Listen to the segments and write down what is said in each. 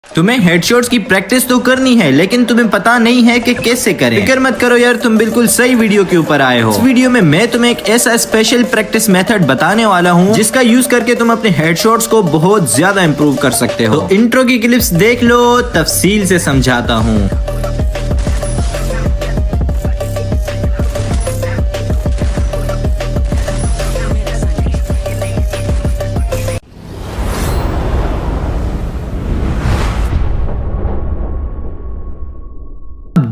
तुम्हें हेडशॉट्स की प्रैक्टिस तो करनी है, लेकिन तुम्हें पता नहीं है कि कैसे करें। फिक्र मत करो यार, तुम बिल्कुल सही वीडियो के ऊपर आए हो। इस वीडियो में मैं तुम्हें एक ऐसा स्पेशल प्रैक्टिस मेथड बताने वाला हूँ जिसका यूज करके तुम अपने हेडशॉट्स को बहुत ज्यादा इंप्रूव कर सकते हो। तो इंट्रो की क्लिप्स देख लो, तफसील से समझाता हूँ।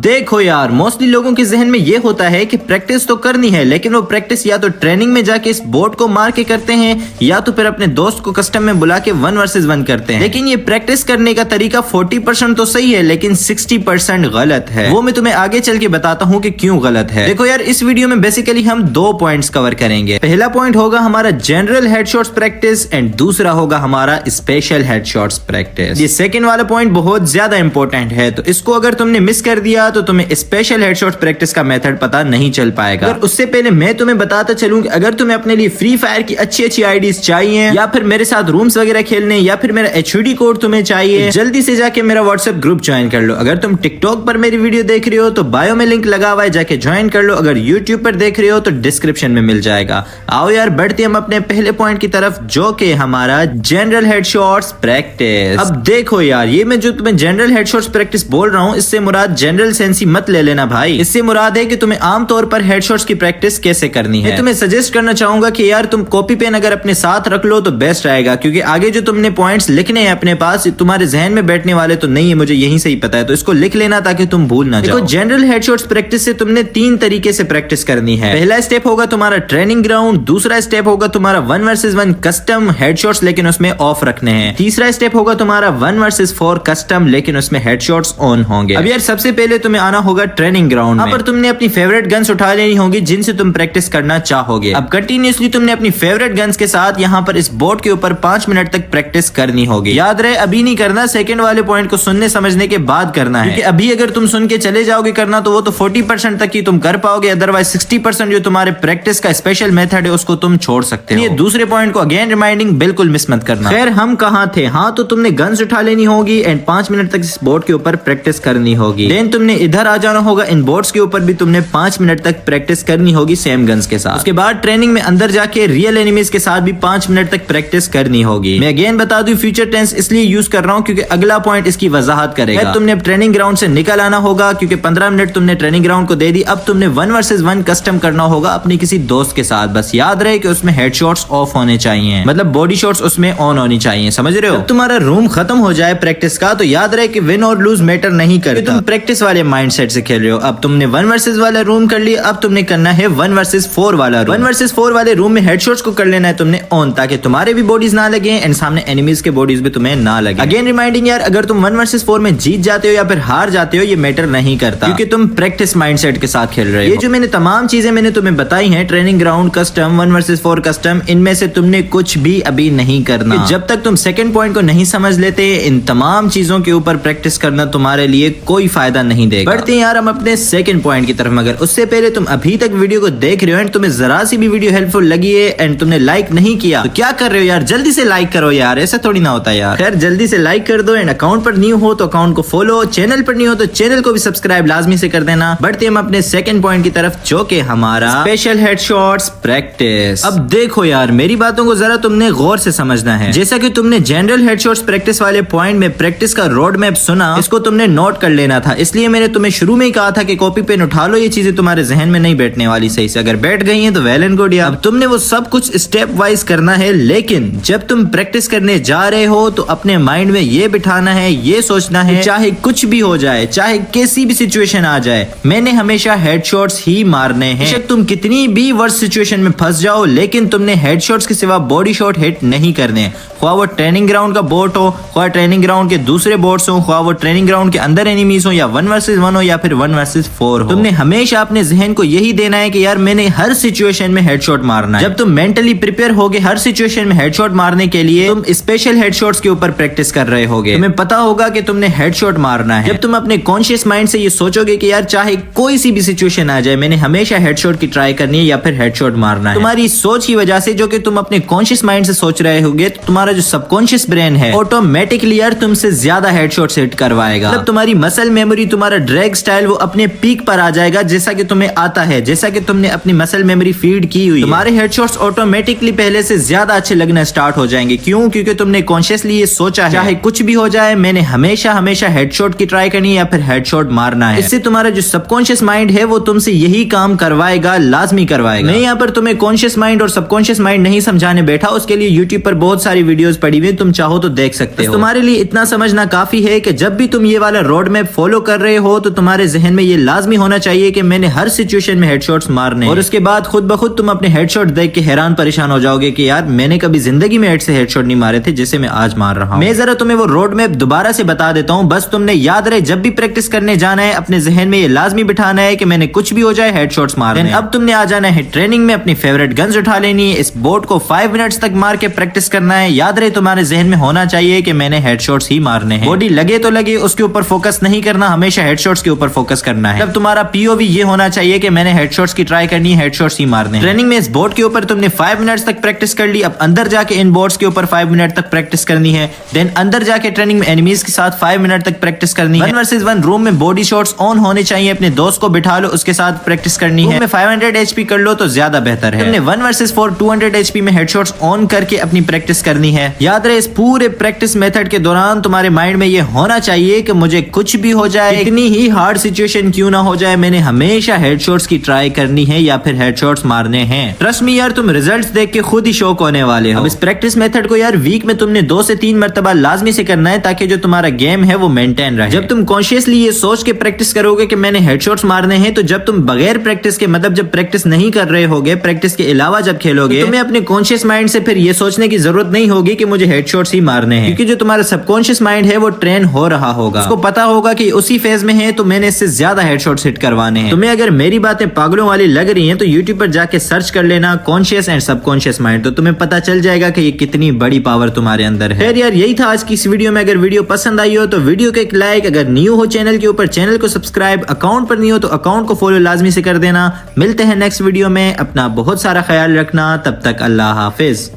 देखो यार, मोस्टली लोगों के जहन में ये होता है कि प्रैक्टिस तो करनी है, लेकिन वो प्रैक्टिस या तो ट्रेनिंग में जाके इस बोर्ड को मार के करते हैं या तो फिर अपने दोस्त को कस्टम में बुला के 1 वर्सेस 1 करते हैं। लेकिन ये प्रैक्टिस करने का तरीका 40% तो सही है, लेकिन 60% गलत है। वो मैं तुम्हें आगे चल के बताता हूँ कि क्यों गलत है। देखो यार, इस वीडियो में बेसिकली हम 2 पॉइंट्स कवर करेंगे। पहला पॉइंट होगा हमारा जनरल हेडशॉट्स प्रैक्टिस एंड दूसरा होगा हमारा स्पेशल हेडशॉट्स प्रैक्टिस। ये सेकंड वाला पॉइंट बहुत ज्यादा इंपॉर्टेंट है, तो इसको अगर तुमने मिस कर दिया तो तुम्हें स्पेशल हेडशॉट प्रैक्टिस का मेथड पता नहीं चल पाएगा। अगर उससे पहले मैं तुम्हें बताता चलूं कि अगर तुम्हें अपने लिए फ्री फायर की अच्छी आईडीज चाहिए या फिर मेरे साथ रूम्स वगैरह खेलने या फिर मेरा HUD कोड तुम्हें चाहिए, तो जल्दी से जाके मेरा व्हाट्सएप ग्रुप ज्वाइन कर लो। अगर तुम टिकटॉक पर मेरी वीडियो देख रहे हो तो बायो में लिंक लगा हुआ है, जाके ज्वाइन कर लो। अगर यूट्यूब पर देख रहे हो तो डिस्क्रिप्शन में मिल जाएगा। आओ यार, बढ़ते हम अपने पहले पॉइंट की तरफ, जो कि हमारा जनरल हेडशॉट्स प्रैक्टिस। अब देखो यार, ये मैं जो तुम्हें जनरल हेडशॉट्स प्रैक्टिस बोल रहा हूँ, इससे मुराद जनरल सेंसी मत ले लेना भाई। इससे मुराद है कि तुम्हें आमतौर पर हेडशॉट्स की प्रैक्टिस कैसे करनी है। मैं तुम्हें सजेस्ट करना चाहूंगा कि यार तुम कॉपी पेन अगर अपने साथ रख लो तो बेस्ट रहेगा, क्योंकि आगे जो तुमने पॉइंट्स लिखने हैं अपने पास, तुम्हारे जहन में बैठने वाले तो नहीं है, मुझे यहीं से ही पता है। तो इसको लिख लेना ताकि तुम भूल ना जाओ। जनरल हेडशॉट्स प्रैक्टिस से तुमने 3 तरीके से प्रैक्टिस करनी है। पहला स्टेप होगा तुम्हारा ट्रेनिंग ग्राउंड, दूसरा स्टेप होगा तुम्हारा 1 वर्सेस 1 कस्टम हेडशॉट्स, लेकिन उसमें ऑफ रखने हैं। तीसरा स्टेप होगा तुम्हारा 1 वर्सेस 4 कस्टम, लेकिन उसमें हेडशॉट्स ऑन होंगे। अब यार, सबसे पहले तुम्हें आना होगा ट्रेनिंग ग्राउंड में। पर तुमने अपनी फेवरेट गन्स उठा लेनी होगी जिनसे तुम प्रैक्टिस करना चाहोगे। अब कंटिन्यूअसली तुमने अपनी फेवरेट गन्स के साथ यहाँ पर इस बोर्ड के ऊपर 5 मिनट तक प्रैक्टिस करनी होगी। याद रहे, अभी नहीं करना, सेकंड वाले पॉइंट को सुनने समझने के बाद करना है, क्योंकि अभी अगर तुम सुन के चले जाओगे करना तो वो तो 40% तक ही तुम कर पाओगे, अदरवाइज 60% जो तुम्हारे प्रैक्टिस का स्पेशल मेथड है उसको तुम छोड़ सकते हो। ये दूसरे पॉइंट को अगेन रिमाइंडिंग बिल्कुल मिस मत करना। खैर, हम कहाँ थे? हाँ, तो तुमने गन्स उठा लेनी होगी एंड 5 मिनट तक इस बोर्ड के ऊपर प्रैक्टिस करनी होगी। देन तुमने इधर आ जाना होगा, इन बोर्ड्स के ऊपर भी तुमने 5 मिनट तक प्रैक्टिस करनी होगी सेम गन्स के साथ। उसके बाद ट्रेनिंग में अंदर जाके रियल एनिमीज के साथ भी 5 मिनट तक प्रैक्टिस करनी होगी। मैं अगेन बता दूं, फ्यूचर टेंस इसलिए यूज कर रहा हूं क्योंकि अगला पॉइंट इसकी वजाहत करेगा। तुमने ट्रेनिंग ग्राउंड से निकल आना होगा, क्योंकि 15 मिनट तुमने ट्रेनिंग ग्राउंड को दे दी। अब तुमने 1 वर्सेस 1 कस्टम करना होगा अपने किसी दोस्त के साथ। बस याद रहे कि उसमें हेडशॉट्स ऑफ होने चाहिए, मतलब बॉडी शॉट्स उसमें ऑन होनी चाहिए, समझ रहे हो? जब तुम्हारा रूम खत्म हो जाए प्रैक्टिस का, तो याद रहे कि विन और लूज मैटर नहीं करता। तुम प्रैक्टिस वाले माइंडसेट से खेल रहे हो। अब तुमने 1 वर्सेस वाला रूम कर लिया, अब तुमने करना है 1 वर्सेस 4 वाला रूम। 1 वर्सेस 4 वाले रूम में हेडशॉट्स को कर लेना है तुमने ऑन, ताकि तुम्हारे भी बॉडीज ना लगे एंड सामने एनिमीज के बॉडीज भी तुम्हें ना लगे। अगेन रिमाइंडिंग यार, अगर तुम 1 वर्सेस 4 में जीत जाते हो या फिर हार जाते हो, ये मैटर नहीं करता, क्योंकि तुम प्रैक्टिस माइंडसेट के साथ खेल रहे हो। ये जो मैंने तमाम चीजें मैंने तुम्हें बताई हैं, training ground, custom, 1 versus 4 custom, इनमें से तुमने कुछ भी अभी नहीं करना। जब तक तुम सेकंड पॉइंट को नहीं समझ लेते, इन तमाम चीजों के ऊपर प्रैक्टिस करना तुम्हारे लिए कोई फायदा नहीं देगा। बढ़ते हैं यार हम अपने सेकंड पॉइंट की तरफ, मगर उससे पहले तुम अभी तक वीडियो को देख रहे हो एंड तुम्हें जरा सी भी वीडियो हेल्पफुल लगी है एंड तुमने लाइक नहीं किया, तो क्या कर रहे हो यार? जल्दी से लाइक करो यार, ऐसा थोड़ी ना होता यार। खैर, जल्दी से लाइक कर दो एंड अकाउंट पर न्यू हो तो अकाउंट को फॉलो, चैनल पर न्यू हो तो चैनल को भी सब्सक्राइब लाजमी से कर देना। बढ़ते हम अपने सेकंड पॉइंट की तरफ, जो कि हमारा स्पेशल हेडशॉट्स प्रैक्टिस। अब देखो यार, मेरी बातों को जरा तुमने गौर से समझना है। जैसा कि तुमने जनरल हेडशॉट्स प्रैक्टिस वाले पॉइंट में प्रैक्टिस का रोड मैप सुना, इसको तुमने नोट कर लेना था। इसलिए मैंने तुम्हें शुरू में ही कहा था कि कॉपी पेन उठा लो, ये चीजें तुम्हारे जहन में नहीं बैठने वाली सही से। अगर बैठ गई हैं तो वेल एंड गुड। अब तुमने वो सब कुछ स्टेप वाइज करना है, लेकिन जब तुम प्रैक्टिस करने जा रहे हो तो अपने माइंड में ये बिठाना है, ये सोचना है, चाहे कुछ भी हो जाए, चाहे कैसी भी सिचुएशन आ जाए, मैंने हमेशा हेडशॉट्स ही मारने हैं। बेशक तुम कितनी भी वर्स्ट सिचुएशन में फंस जाओ, लेकिन तुमने हेडशॉट्स के सिवा बॉडी शॉट हिट नहीं करने। ख्वाह वो ट्रेनिंग ग्राउंड का बोट हो, ख्वाह ट्रेनिंग ग्राउंड के दूसरे बोट्स हो, ख्वाह वो ट्रेनिंग ग्राउंड के अंदर एनिमीज हो, या 1 वर्सेस 1 हो, या फिर 1 वर्सेस 4 हो। तुमने हमेशा अपने जहन को यही देना है कि यार मैंने हर सिचुएशन में हेडशॉट मारना है। जब तुम मेंटली प्रिपेयर होगे हर सिचुएशन में हेडशॉट मारने के लिए, तुम स्पेशल हेडशॉट्स के ऊपर प्रैक्टिस कर रहे होगे। तुम्हें पता होगा कि तुमने हेडशॉट मारना है। जब तुम अपने कॉन्शियस माइंड से ये सोचोगे कि यार चाहे कोई सी भी सिचुएशन आ जाए, मैंने हमेशा हेडशॉट की ट्राई करनी है या फिर हेडशॉट मारना है, तुम्हारी सोच की वजह से, जो कि तुम अपने कॉन्शियस माइंड से सोच रहे होगे, तो तुम्हारा तुम्हारा जो सबकॉन्शियस ब्रेन है ऑटोमेटिकली यार तुमसे ज्यादा हेडशॉट्स हिट करवाएगा। मतलब तुम्हारी मसल मेमोरी, तुम्हारा ड्रैग स्टाइल वो अपने पीक पर आ जाएगा जैसा कि तुम्हें आता है, जैसा कि तुमने अपनी मसल मेमोरी फीड की हुई। तुम्हारे हेडशॉट्स ऑटोमेटिकली पहले से ज्यादा अच्छे लगना स्टार्ट हो जाएंगे। क्यों? क्योंकि तुमने कॉन्शियसली ये सोचा है चाहे कुछ भी हो जाए मैंने हमेशा हमेशा हेडशॉट की ट्राई करनी है या फिर हेडशॉट मारना है। इससे तुम्हारा जो सबकॉन्शियस माइंड है वो तुमसे यही काम करवाएगा, लाजमी करवाएगा। मैं यहाँ पर तुम्हें कॉन्शियस माइंड और सबकॉन्शियस माइंड नहीं समझाने बैठा, उसके लिए यूट्यूब पर बहुत सारी वीडियोस पड़ी हुई, तुम चाहो तो देख सकते हो। तुम्हारे लिए इतना समझना काफी है कि जब भी तुम ये वाला रोड मैप फॉलो कर रहे हो तो तुम्हारे जहन में ये लाजमी होना चाहिए कि मैंने हर सिचुएशन में हेडशॉट्स मारने, और उसके बाद खुद ब खुद तुम अपने हेडशॉट देख के हैरान परेशान हो जाओगे कि यार मैंने कभी जिंदगी में हेड से हेडशॉट नहीं मारे थे जैसे मैं आज मार रहा हूँ। मैं जरा तुम्हें वो रोड मैप दोबारा से बता देता हूँ, बस तुमने याद रहे जब भी प्रैक्टिस करने जाना है अपने जहन में ये लाजमी बिठाना है कि मैंने कुछ भी हो जाए हेडशॉट्स मारने। अब तुमने आ जाना है ट्रेनिंग में, अपनी फेवरेट गन्स उठा लेनी है, इस बोर्ड को 5 मिनट्स तक मार के प्रैक्टिस करना है। याद रहे तुम्हारे जहन में होना चाहिए कि मैंने हेडशॉट्स ही मारने हैं। बॉडी लगे तो लगे उसके ऊपर फोकस नहीं करना, हमेशा हेडशॉट्स के ऊपर फोकस करना है। तब तुम्हारा पीओवी ये होना चाहिए कि मैंने हेडशॉट्स की ट्राई करनी है, हेडशॉट्स ही मारने। ट्रेनिंग में इस बोर्ड के ऊपर तुमने 5 मिनट्स तक प्रैक्टिस कर ली, अब अंदर जाके इन बोर्ड्स के ऊपर 5 मिनट तक प्रैक्टिस करनी है। देन अंदर जाके ट्रेनिंग में एनिमीज के साथ 5 मिनट तक प्रैक्टिस करनी है। 1 वर्सेस 1 रूम में बॉडी शॉट्स ऑन होने चाहिए, अपने दोस्त को बिठा लो उसके साथ प्रैक्टिस करनी है। 500 HP कर लो तो ज्यादा बेहतर है। तुमने 1 वर्सेस 4 200 HP में हेडशॉट्स ऑन करके अपनी प्रैक्टिस करनी है। याद रहे इस पूरे प्रैक्टिस मेथड के दौरान तुम्हारे माइंड में ये होना चाहिए कि मुझे कुछ भी हो जाए, इतनी ही हार्ड सिचुएशन क्यों ना हो जाए, मैंने हमेशा हेडशॉट्स की ट्राई करनी है या फिर हेडशॉट्स मारने हैं। ट्रस्ट मी यार तुम रिजल्ट्स देख के खुद ही शौक होने वाले हो। अब इस प्रैक्टिस मेथड को यार वीक में तुमने 2 से 3 मरतबा लाजमी से करना है ताकि जो तुम्हारा गेम है वो मेंटेन रहे। जब तुम कॉन्शियसली ये सोच के प्रैक्टिस करोगे कि मैंने हेडशॉट्स मारने हैं, तो जब तुम बगैर प्रैक्टिस के, मतलब जब प्रैक्टिस नहीं कर रहे होगे, प्रैक्टिस के अलावा जब खेलोगे, तो तुम्हें अपने कॉन्शियस माइंड से फिर ये सोचने की जरूरत नहीं होगी कि मुझे हेडशॉट्स ही मारने हैं, क्योंकि जो तुम्हारा सबकॉन्शियस माइंड है वो ट्रेन हो रहा होगा। उसको पता होगा कि उसी फेज में है तो मैंने इससे ज्यादा हेडशॉट्स हिट करवाने हैं। तुम्हें अगर मेरी बातें पागलों वाली लग रही हैं तो यूट्यूब पर जाके सर्च कर लेना कॉन्शियस एंड सबकॉन्शियस माइंड, तो तुम्हें पता चल जाएगा कि ये कितनी बड़ी पावर तुम्हारे अंदर है। फिर यार यही था आज की इस वीडियो में। अगर वीडियो पसंद आई हो तो वीडियो को एक लाइक, अगर न्यू हो चैनल के ऊपर चैनल को सब्सक्राइब, अकाउंट पर नहीं हो तो अकाउंट को फॉलो लाजमी से कर देना। मिलते हैं नेक्स्ट वीडियो में, अपना बहुत सारा ख्याल रखना, तब तक अल्लाह हाफिज।